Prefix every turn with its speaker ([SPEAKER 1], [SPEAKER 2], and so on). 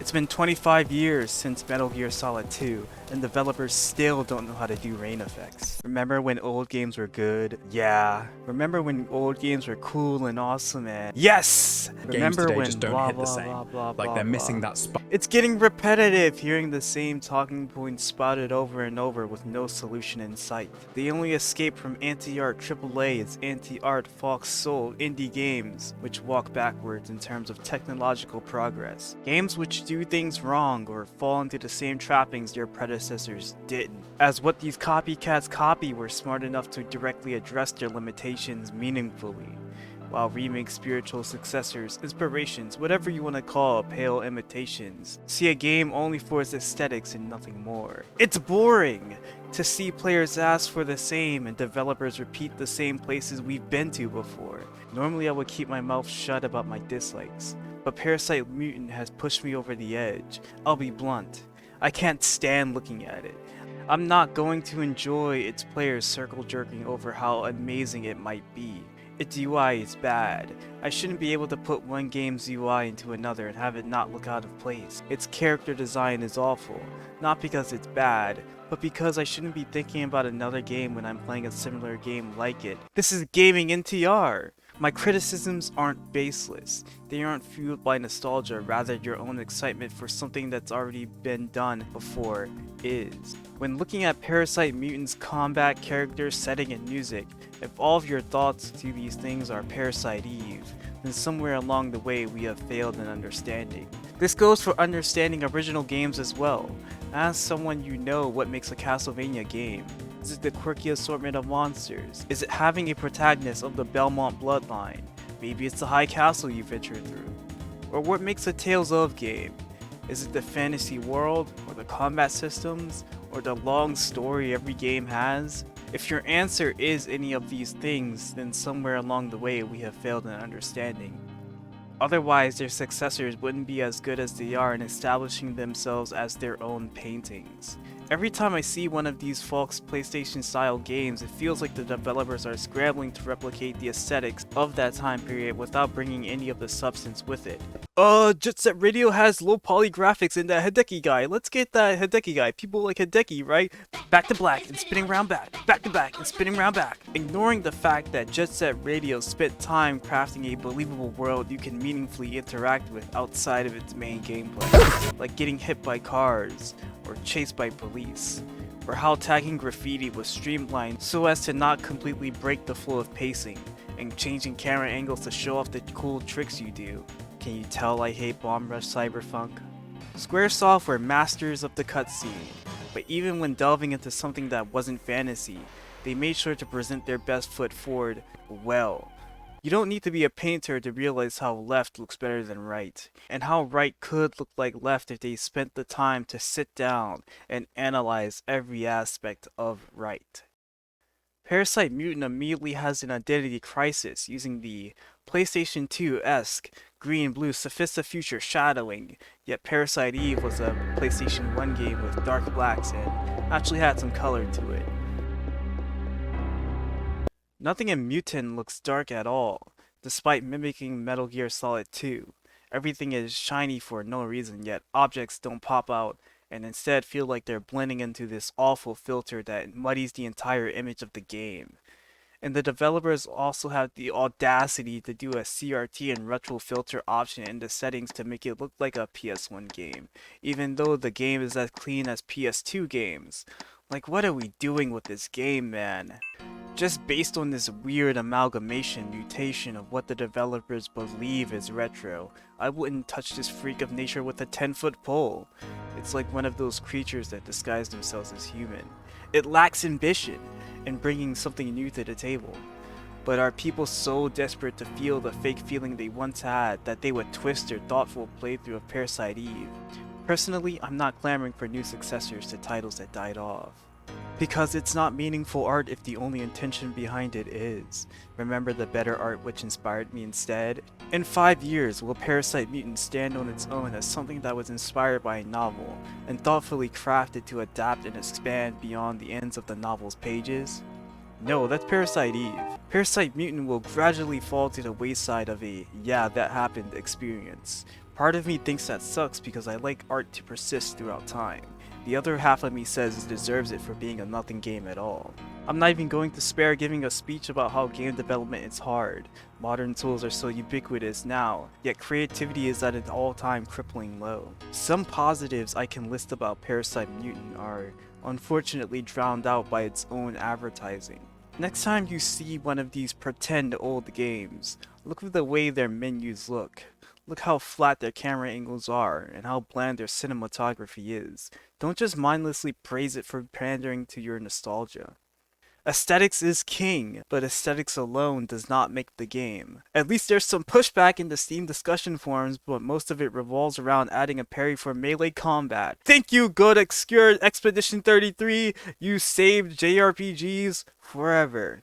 [SPEAKER 1] It's been 25 years since Metal Gear Solid 2, and developers still don't know how to do rain effects. Remember when old games were good? Yeah. Remember when old games were cool and awesome and yes!
[SPEAKER 2] Games
[SPEAKER 1] Remember
[SPEAKER 2] today
[SPEAKER 1] when
[SPEAKER 2] just don't
[SPEAKER 1] blah
[SPEAKER 2] hit the
[SPEAKER 1] blah
[SPEAKER 2] same.
[SPEAKER 1] blah blah
[SPEAKER 2] Like
[SPEAKER 1] blah
[SPEAKER 2] they're
[SPEAKER 1] blah.
[SPEAKER 2] missing that spot.
[SPEAKER 1] It's getting repetitive, hearing the same talking points spouted over and over with no solution in sight. The only escape from anti-art AAA is anti-art Fox Soul indie games, which walk backwards in terms of technological progress. Games which do things wrong or fall into the same trappings their predecessors didn't. As what these copycats copy were smart enough to directly address their limitations meaningfully, while remake spiritual successors, inspirations, whatever you want to call pale imitations, see a game only for its aesthetics and nothing more. It's boring to see players ask for the same and developers repeat the same places we've been to before. Normally I would keep my mouth shut about my dislikes, but Parasite Mutant has pushed me over the edge. I'll be blunt. I can't stand looking at it. I'm not going to enjoy its players circle jerking over how amazing it might be. Its UI is bad. I shouldn't be able to put one game's UI into another and have it not look out of place. Its character design is awful, not because it's bad, but because I shouldn't be thinking about another game when I'm playing a similar game like it. This is gaming NTR! My criticisms aren't baseless. They aren't fueled by nostalgia, rather your own excitement for something that's already been done before is. When looking at Parasite Mutant's combat, character, setting, and music, if all of your thoughts to these things are Parasite Eve, then somewhere along the way we have failed in understanding. This goes for understanding original games as well. Ask someone you know what makes a Castlevania game. Is it the quirky assortment of monsters? Is it having a protagonist of the Belmont bloodline? Maybe it's the high castle you venture through. Or what makes a Tales of game? Is it the fantasy world, or the combat systems, or the long story every game has? If your answer is any of these things, then somewhere along the way we have failed in understanding. Otherwise, their successors wouldn't be as good as they are in establishing themselves as their own paintings. Every time I see one of these Fox PlayStation style games, it feels like the developers are scrambling to replicate the aesthetics of that time period without bringing any of the substance with it. Jet Set Radio has low poly graphics in that Hideki guy. Let's get that Hideki guy. People like Hideki, right? Back to black and spinning round back to back and spinning round back. Ignoring the fact that Jet Set Radio spent time crafting a believable world you can meaningfully interact with outside of its main gameplay. Like getting hit by cars, or chased by police, or how tagging graffiti was streamlined so as to not completely break the flow of pacing, and changing camera angles to show off the cool tricks you do. Can you tell I hate Bomb Rush Cyberpunk? Squaresoft were masters of the cutscene, but even when delving into something that wasn't fantasy, they made sure to present their best foot forward well. You don't need to be a painter to realize how left looks better than right, and how right could look like left if they spent the time to sit down and analyze every aspect of right. Parasite Mutant immediately has an identity crisis using the PlayStation 2-esque green-blue Sophistifuture shadowing, yet Parasite Eve was a PlayStation 1 game with dark blacks and actually had some color to it. Nothing in Mutant looks dark at all, despite mimicking Metal Gear Solid 2. Everything is shiny for no reason, yet objects don't pop out and instead feel like they're blending into this awful filter that muddies the entire image of the game. And the developers also have the audacity to do a CRT and retro filter option in the settings to make it look like a PS1 game, even though the game is as clean as PS2 games. Like, what are we doing with this game, man? Just based on this weird amalgamation mutation of what the developers believe is retro, I wouldn't touch this freak of nature with a 10-foot pole. It's like one of those creatures that disguise themselves as human. It lacks ambition in bringing something new to the table. But are people so desperate to feel the fake feeling they once had that they would twist their thoughtful playthrough of Parasite Eve? Personally, I'm not clamoring for new successors to titles that died off. Because it's not meaningful art if the only intention behind it is. Remember the better art which inspired me instead? In 5 years, will Parasite Mutant stand on its own as something that was inspired by a novel, and thoughtfully crafted to adapt and expand beyond the ends of the novel's pages? No, that's Parasite Eve. Parasite Mutant will gradually fall to the wayside of a "yeah, that happened" experience, Part of me thinks that sucks because I like art to persist throughout time. The other half of me says it deserves it for being a nothing game at all. I'm not even going to spare giving a speech about how game development is hard. Modern tools are so ubiquitous now, yet creativity is at an all-time crippling low. Some positives I can list about Parasite Mutant are unfortunately drowned out by its own advertising. Next time you see one of these pretend old games, look at the way their menus look. Look how flat their camera angles are, and how bland their cinematography is. Don't just mindlessly praise it for pandering to your nostalgia. Aesthetics is king, but aesthetics alone does not make the game. At least there's some pushback in the Steam discussion forums, but most of it revolves around adding a parry for melee combat. Thank you, Good Obscure Expedition 33, you saved JRPGs forever.